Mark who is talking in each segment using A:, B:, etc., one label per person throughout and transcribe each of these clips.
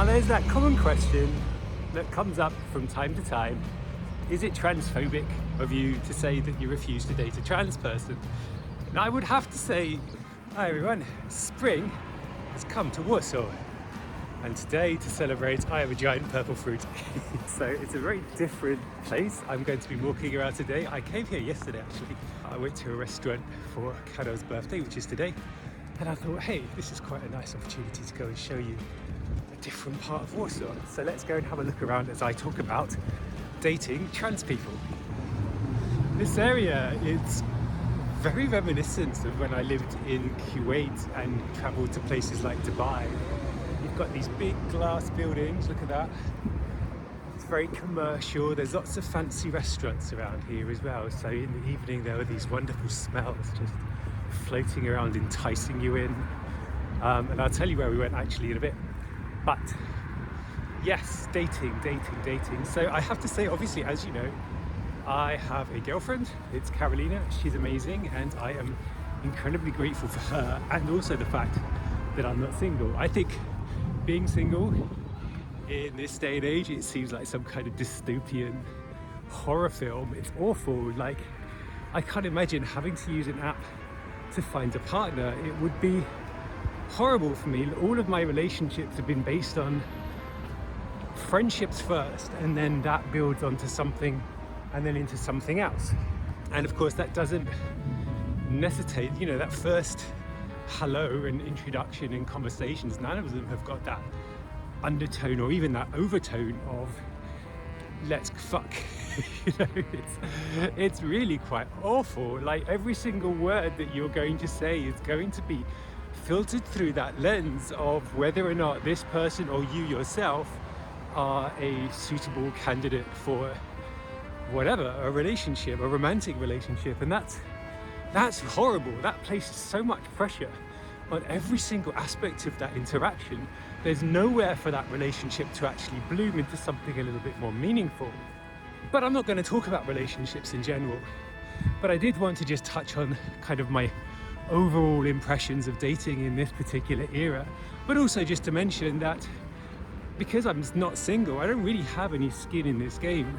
A: Now there's that common question that comes up from time to time. Is it transphobic of you to say that you refuse to date a trans person? Now I would have to say, hi everyone, spring has come to Warsaw. And today, to celebrate, I have a giant purple fruit. So it's a very different place. I'm going to be walking around today. I came here yesterday actually. I went to a restaurant for Karo's birthday, which is today. And I thought, hey, this is quite a nice opportunity to go and show you a different part of Warsaw. So let's go and have a look around as I talk about dating trans people. This area is very reminiscent of when I lived in Kuwait and traveled to places like Dubai. You've got these big glass buildings, look at that. It's very commercial. There's lots of fancy restaurants around here as well. So in the evening there were these wonderful smells just floating around, enticing you in. And I'll tell you where we went actually in a bit. But yes, dating. So I have to say, obviously, as you know, I have a girlfriend. It's Carolina. She's amazing and I am incredibly grateful for her, and also the fact that I'm not single. I think being single in this day and age, it seems like some kind of dystopian horror film. It's awful. Like, I can't imagine having to use an app to find a partner. It would be horrible for me. All of my relationships have been based on friendships first, and then that builds onto something and then into something else. And of course that doesn't necessitate, you know, that first hello and introduction and conversations. None of them have got that undertone or even that overtone of let's fuck. You know, it's really quite awful. Like, every single word that you're going to say is going to be filtered through that lens of whether or not this person or you yourself are a suitable candidate for whatever, a relationship, a romantic relationship. And that's horrible. That places so much pressure on every single aspect of that interaction. There's nowhere for that relationship to actually bloom into something a little bit more meaningful. But I'm not going to talk about relationships in general, but I did want to just touch on kind of my overall impressions of dating in this particular era, but also just to mention that because I'm not single, I don't really have any skin in this game.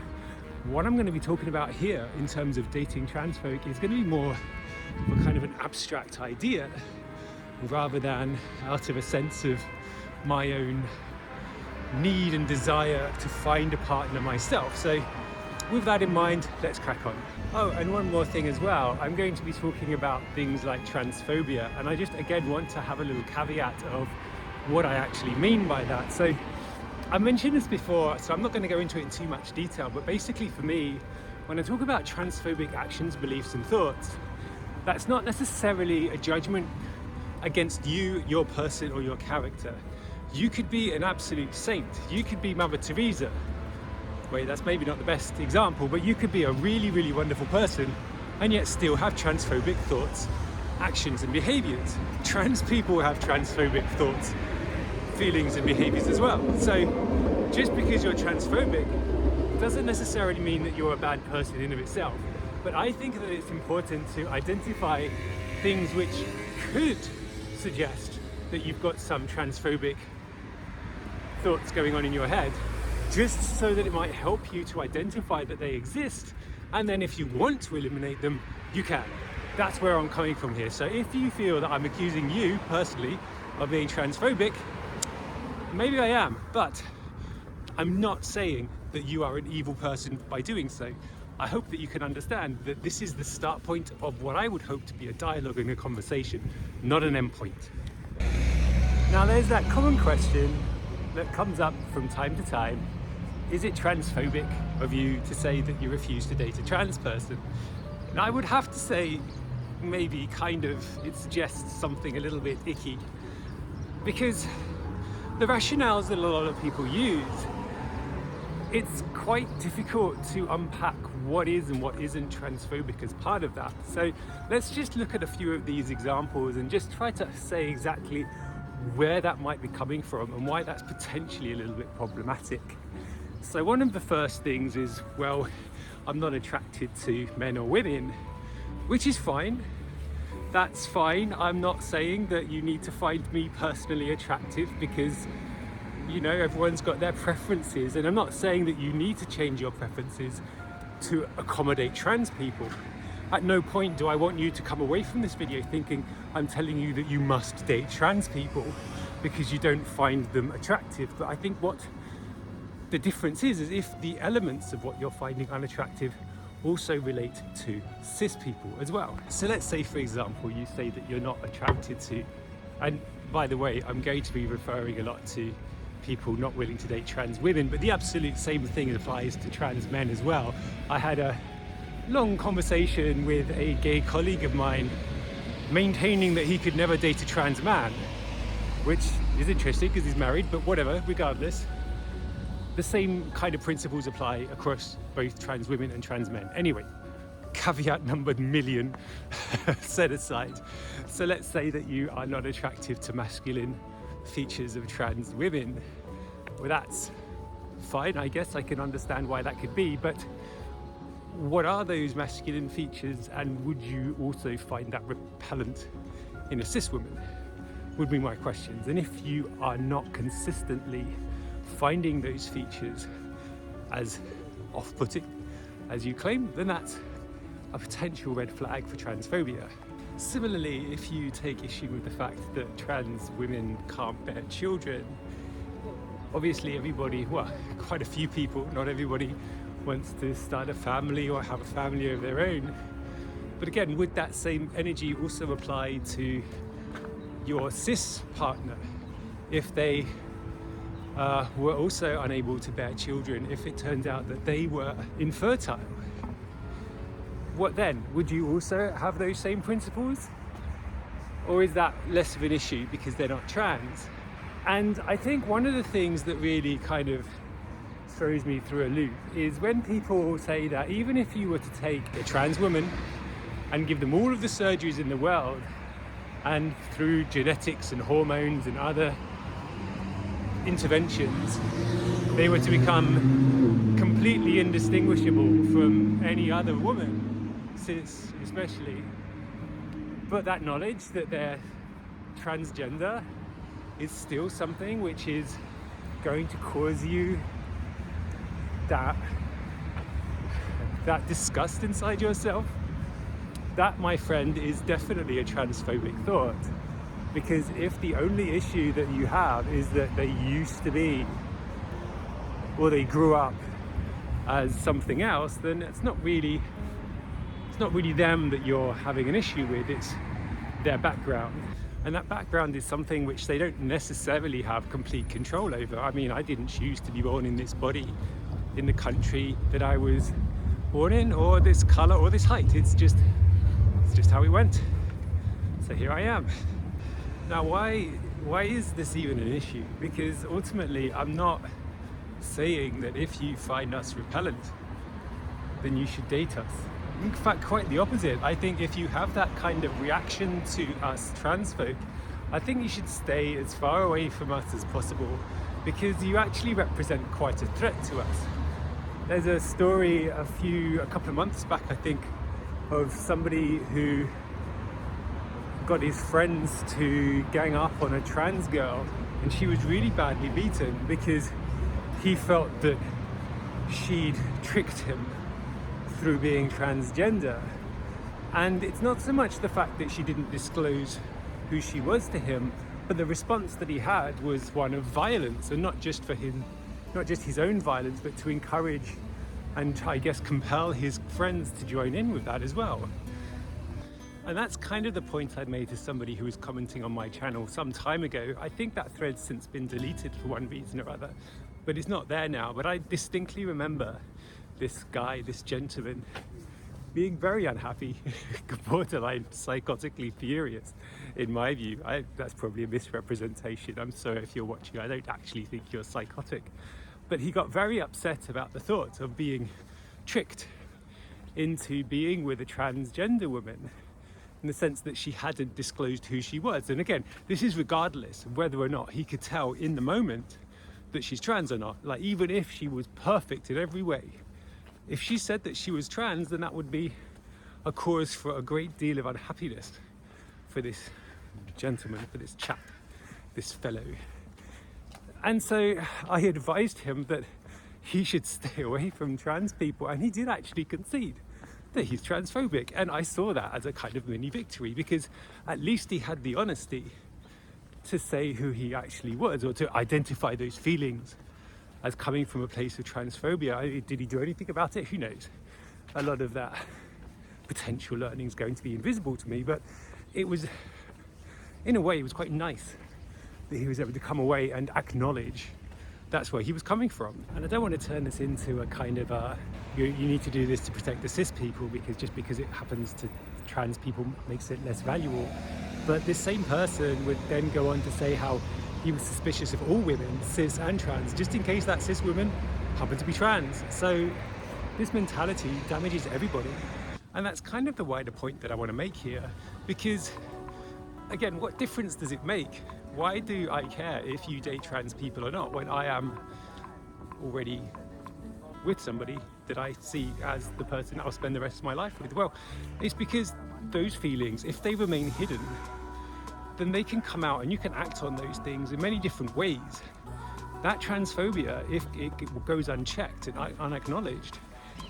A: What I'm going to be talking about here in terms of dating trans folk is going to be more of a kind of an abstract idea rather than out of a sense of my own need and desire to find a partner myself. So with that in mind, let's crack on. Oh, and one more thing as well. I'm going to be talking about things like transphobia, and I just again want to have a little caveat of what I actually mean by that. So I mentioned this before, so I'm not going to go into it in too much detail, but basically for me, when I talk about transphobic actions, beliefs and thoughts, that's not necessarily a judgment against you, your person or your character. You could be an absolute saint. You could be Mother Teresa. Wait, that's maybe not the best example, but you could be a really wonderful person and yet still have transphobic thoughts, actions and behaviors. Trans people have transphobic thoughts, feelings and behaviors as well. So just because you're transphobic doesn't necessarily mean that you're a bad person in of itself. But I think that it's important to identify things which could suggest that you've got some transphobic thoughts going on in your head, just so that it might help you to identify that they exist, and then if you want to eliminate them, you can. That's where I'm coming from here. So if you feel that I'm accusing you personally of being transphobic, maybe I am, but I'm not saying that you are an evil person by doing so. I hope that you can understand that this is the start point of what I would hope to be a dialogue and a conversation, not an end point. Now there's that common question that comes up from time to time. Is it transphobic of you to say that you refuse to date a trans person? Now I would have to say maybe kind of, it suggests something a little bit icky, because the rationales that a lot of people use, it's quite difficult to unpack what is and what isn't transphobic as part of that. So let's just look at a few of these examples and just try to say exactly where that might be coming from and why that's potentially a little bit problematic. So one of the first things is, well, I'm not attracted to men or women, which is fine. That's fine. I'm not saying that you need to find me personally attractive, because you know, everyone's got their preferences, and I'm not saying that you need to change your preferences to accommodate trans people. At no point do I want you to come away from this video thinking I'm telling you that you must date trans people because you don't find them attractive. But I think what the difference is if the elements of what you're finding unattractive also relate to cis people as well. So let's say, for example, you say that you're not attracted to, and by the way, I'm going to be referring a lot to people not willing to date trans women, but the absolute same thing applies to trans men as well. I had a long conversation with a gay colleague of mine maintaining that he could never date a trans man, which is interesting because he's married, but whatever, regardless. The same kind of principles apply across both trans women and trans men. Anyway, caveat number million set aside. So let's say that you are not attractive to masculine features of trans women. Well, that's fine. I guess I can understand why that could be, but what are those masculine features, and would you also find that repellent in a cis woman? Would be my questions. And if you are not consistently finding those features as off-putting as you claim, then that's a potential red flag for transphobia. Similarly, if you take issue with the fact that trans women can't bear children, obviously everybody, well, quite a few people, not everybody, wants to start a family or have a family of their own. But again, would that same energy also apply to your cis partner if they were also unable to bear children, if it turned out that they were infertile? What then? Would you also have those same principles? Or is that less of an issue because they're not trans? And I think one of the things that really kind of throws me through a loop is when people say that even if you were to take a trans woman and give them all of the surgeries in the world, and through genetics and hormones and other interventions, they were to become completely indistinguishable from any other woman, cis especially, but that knowledge that they're transgender is still something which is going to cause you that disgust inside yourself, that, my friend, is definitely a transphobic thought. Because if the only issue that you have is that they used to be, or they grew up as something else, then it's not really them that you're having an issue with, it's their background. And that background is something which they don't necessarily have complete control over. I mean, I didn't choose to be born in this body, in the country that I was born in, or this color or this height. It's just how it went. So here I am. Now, why is this even an issue? Because ultimately, I'm not saying that if you find us repellent, then you should date us. In fact, quite the opposite. I think if you have that kind of reaction to us trans folk, I think you should stay as far away from us as possible, because you actually represent quite a threat to us. There's a story a couple of months back, I think, of somebody who got his friends to gang up on a trans girl, and she was really badly beaten because he felt that she'd tricked him through being transgender. And it's not so much the fact that she didn't disclose who she was to him, but the response that he had was one of violence, and not just his own violence, but to encourage and, I guess, compel his friends to join in with that as well. And that's kind of the point I made to somebody who was commenting on my channel some time ago. I think that thread's since been deleted for one reason or other, but it's not there now. But I distinctly remember this guy, this gentleman, being very unhappy, borderline psychotically furious, in my view. That's probably a misrepresentation. I'm sorry if you're watching. I don't actually think you're psychotic. But he got very upset about the thought of being tricked into being with a transgender woman, in the sense that she hadn't disclosed who she was. And again, this is regardless of whether or not he could tell in the moment that she's trans or not. Like, even if she was perfect in every way, if she said that she was trans, then that would be a cause for a great deal of unhappiness for this gentleman, for this chap, this fellow. And so I advised him that he should stay away from trans people, and he did actually concede that he's transphobic. And I saw that as a kind of mini victory, because at least he had the honesty to say who he actually was, or to identify those feelings as coming from a place of transphobia. Did he do anything about it? Who knows? A lot of that potential learning is going to be invisible to me, but it was, in a way, it was quite nice that he was able to come away and acknowledge that's where he was coming from. And I don't want to turn this into a kind of you need to do this to protect the cis people, because just because it happens to trans people makes it less valuable. But this same person would then go on to say how he was suspicious of all women, cis and trans, just in case that cis woman happened to be trans. So this mentality damages everybody. And that's kind of the wider point that I want to make here, because again, what difference does it make? Why do I care if you date trans people or not, when I am already with somebody that I see as the person I'll spend the rest of my life with? Well, it's because those feelings, if they remain hidden, then they can come out and you can act on those things in many different ways. That transphobia, if it goes unchecked and unacknowledged,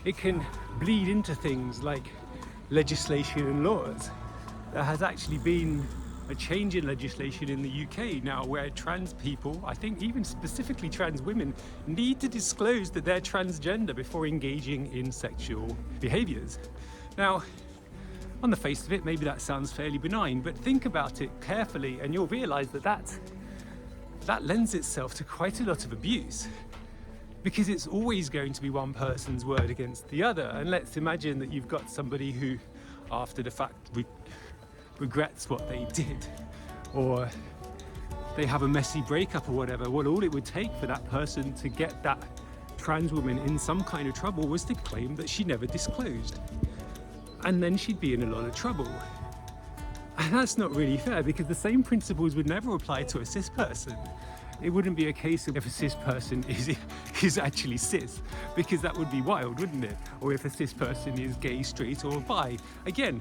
A: it can bleed into things like legislation and laws. There has actually been a change in legislation in the UK now where trans people, I think even specifically trans women, need to disclose that they're transgender before engaging in sexual behaviours. Now, on the face of it, maybe that sounds fairly benign, but think about it carefully and you'll realise that lends itself to quite a lot of abuse, because it's always going to be one person's word against the other. And let's imagine that you've got somebody who, after the fact, regrets what they did, or they have a messy breakup or whatever. Well, all it would take for that person to get that trans woman in some kind of trouble was to claim that she never disclosed. And then she'd be in a lot of trouble. And that's not really fair, because the same principles would never apply to a cis person. It wouldn't be a case of if a cis person is actually cis, because that would be wild, wouldn't it? Or if a cis person is gay, straight or bi. Again,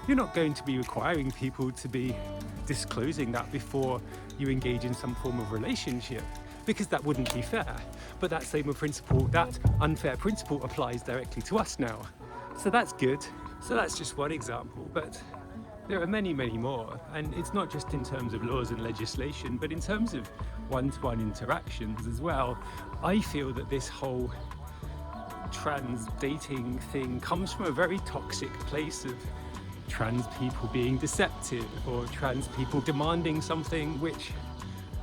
A: you're not going to be requiring people to be disclosing that before you engage in some form of relationship, because that wouldn't be fair. But that same principle, that unfair principle, applies directly to us now. So that's good. So that's just one example, but there are many, many more. And it's not just in terms of laws and legislation, but in terms of one-to-one interactions as well. I feel that this whole trans dating thing comes from a very toxic place of trans people being deceptive, or trans people demanding something which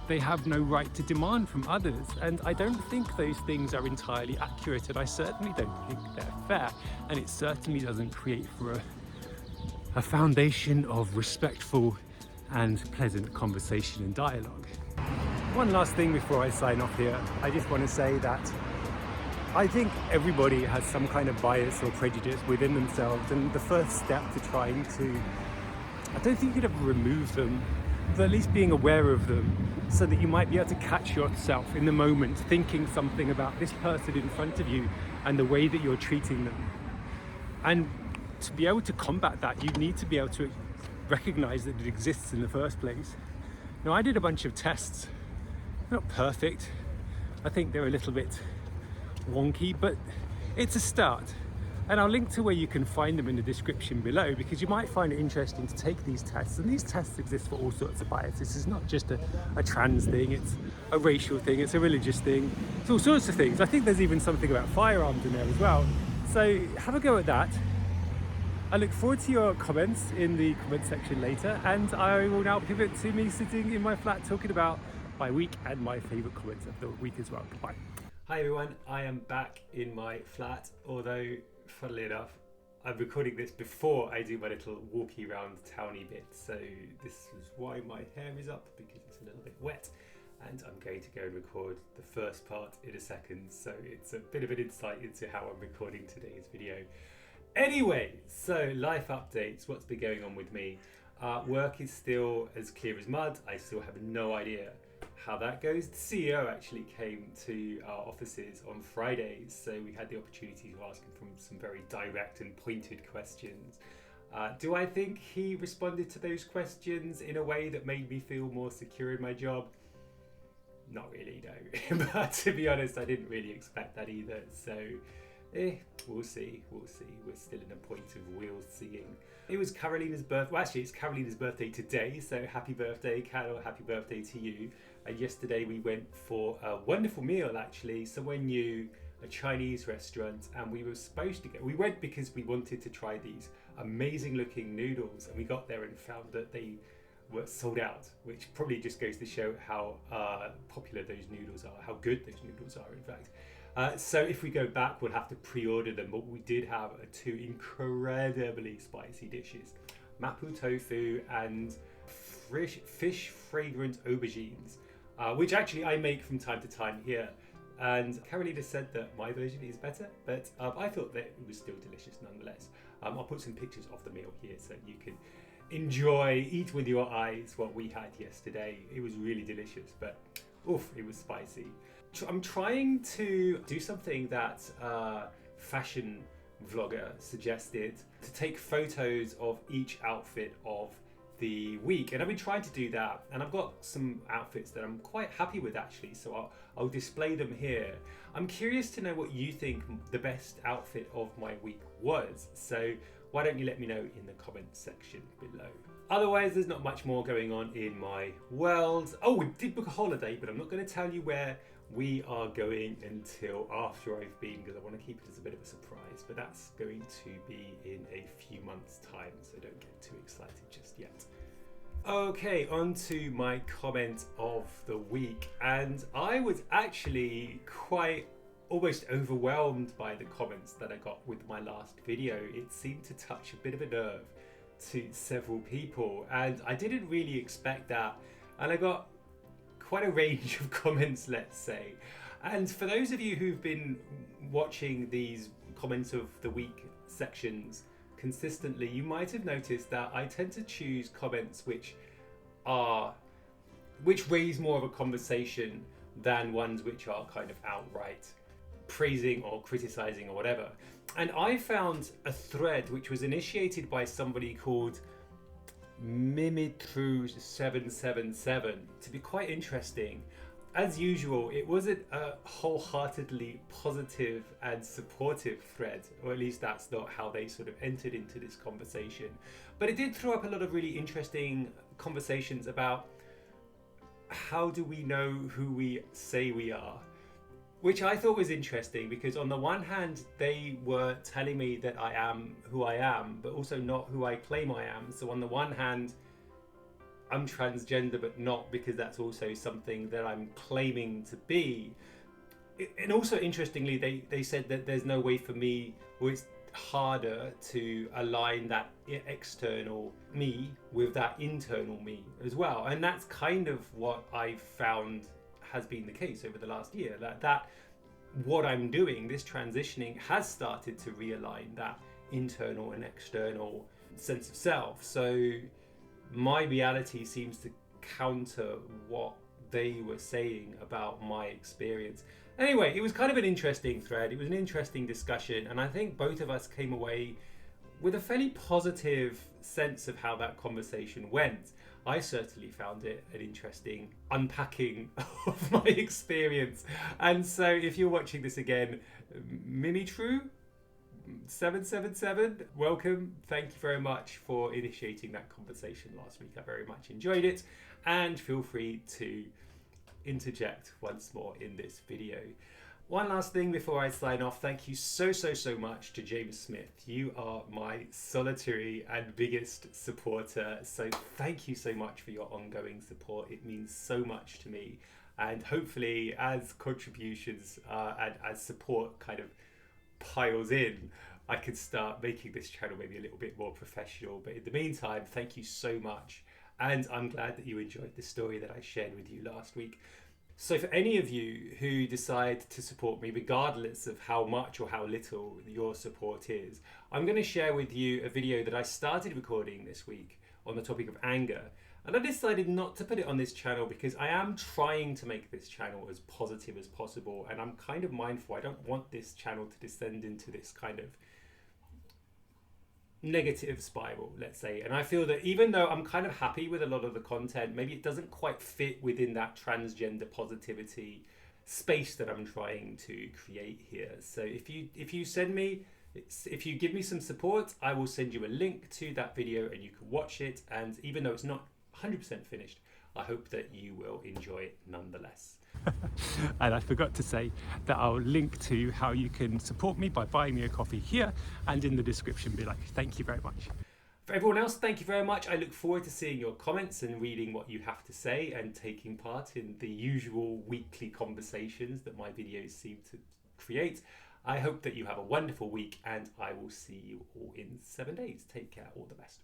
A: they have no right to demand from others. And I don't think those things are entirely accurate, and I certainly don't think they're fair, and it certainly doesn't create for a foundation of respectful and pleasant conversation and dialogue. One last thing before I sign off here, I just want to say that I think everybody has some kind of bias or prejudice within themselves, and the first step to trying to, I don't think you'd ever remove them, but at least being aware of them, so that you might be able to catch yourself in the moment thinking something about this person in front of you and the way that you're treating them. And to be able to combat that, you need to be able to recognize that it exists in the first place. Now, I did a bunch of tests, not perfect. I think they're a little bit wonky, but it's a start. And I'll link to where you can find them in the description below, because you might find it interesting to take these tests. And these tests exist for all sorts of biases. This is not just a trans thing, it's a racial thing, it's a religious thing, it's all sorts of things. I think there's even something about firearms in there as well. So have a go at that. I look forward to your comments in the comment section later, and I will now pivot to me sitting in my flat talking about my week and my favourite comments of the week as well. Bye. Hi everyone, I am back in my flat, although funnily enough I'm recording this before I do my little walkie around towny bit, so this is why my hair is up, because it's a little bit wet, and I'm going to go and record the first part in a second, so it's a bit of an insight into how I'm recording today's video. Anyway, so life updates, what's been going on with me. Work is still as clear as mud. I still have no idea how that goes. The CEO actually came to our offices on Fridays, so we had the opportunity to ask him some very direct and pointed questions. Do I think he responded to those questions in a way that made me feel more secure in my job? Not really, no. But to be honest, I didn't really expect that either. So, we'll see. We'll see. We're still in a point of we'll seeing. It was Carolina's birthday. Well, actually, it's Carolina's birthday today. So, happy birthday, Carol. Happy birthday to you. And yesterday we went for a wonderful meal, actually. Somewhere new, a Chinese restaurant. And we were supposed to go. We went because we wanted to try these amazing looking noodles. And we got there and found that they were sold out, which probably just goes to show how popular those noodles are, how good those noodles are, in fact. So if we go back, we'll have to pre-order them, but we did have two incredibly spicy dishes, mapo tofu and fish fragrant aubergines, which actually I make from time to time here. And Carolina said that my version is better, but I thought that it was still delicious nonetheless. I'll put some pictures of the meal here so you can enjoy, eat with your eyes what we had yesterday. It was really delicious, but oof, it was spicy. I'm trying to do something that fashion vlogger suggested, to take photos of each outfit of the week, and I've been trying to do that, and I've got some outfits that I'm quite happy with actually, so I'll display them here. I'm curious to know what you think the best outfit of my week was, so why don't you let me know in the comments section below. Otherwise, there's not much more going on in my world. Oh, we did book a holiday, but I'm not going to tell you where we are going until after I've been, because I want to keep it as a bit of a surprise, but that's going to be in a few months' time, so don't get too excited just yet. Okay, on to my comment of the week, and I was actually quite almost overwhelmed by the comments that I got with my last video. It seemed to touch a bit of a nerve to several people, and I didn't really expect that, and I got quite a range of comments, let's say. And for those of you who've been watching these comments of the week sections consistently, you might have noticed that I tend to choose comments which raise more of a conversation than ones which are kind of outright praising or criticizing or whatever. And I found a thread which was initiated by somebody called Mimitru777 to be quite interesting. As usual, it wasn't a wholeheartedly positive and supportive thread, or at least that's not how they sort of entered into this conversation. But it did throw up a lot of really interesting conversations about how do we know who we say we are, which I thought was interesting, because on the one hand, they were telling me that I am who I am, but also not who I claim I am. So on the one hand, I'm transgender, but not because that's also something that I'm claiming to be. And also, interestingly, they said that there's no way for me, or it's harder to align that external me with that internal me as well. And that's kind of what I've found has been the case over the last year, that what I'm doing, this transitioning, has started to realign that internal and external sense of self. So my reality seems to counter what they were saying about my experience. Anyway, it was kind of an interesting thread. It was an interesting discussion, and I think both of us came away with a fairly positive sense of how that conversation went. I certainly found it an interesting unpacking of my experience. And so if you're watching this again, Mimitru777, welcome. Thank you very much for initiating that conversation last week. I very much enjoyed it. And feel free to interject once more in this video. One last thing before I sign off. Thank you so much to James Smith. You are my solitary and biggest supporter. So thank you so much for your ongoing support. It means so much to me. And hopefully as contributions and as support kind of piles in, I can start making this channel maybe a little bit more professional. But in the meantime, thank you so much. And I'm glad that you enjoyed the story that I shared with you last week. So for any of you who decide to support me, regardless of how much or how little your support is, I'm going to share with you a video that I started recording this week on the topic of anger. And I decided not to put it on this channel because I am trying to make this channel as positive as possible. And I'm kind of mindful, I don't want this channel to descend into this kind of negative spiral, let's say. And I feel that even though I'm kind of happy with a lot of the content, maybe it doesn't quite fit within that transgender positivity space that I'm trying to create here. So if you send me, if you give me some support, I will send you a link to that video and you can watch it. And even though it's not 100% finished, I hope that you will enjoy it nonetheless. And I forgot to say that I'll link to how you can support me by buying me a coffee here and in the description below. Thank you very much. For everyone else, thank you very much. I look forward to seeing your comments and reading what you have to say and taking part in the usual weekly conversations that my videos seem to create. I hope that you have a wonderful week and I will see you all in 7 days. Take care. All the best.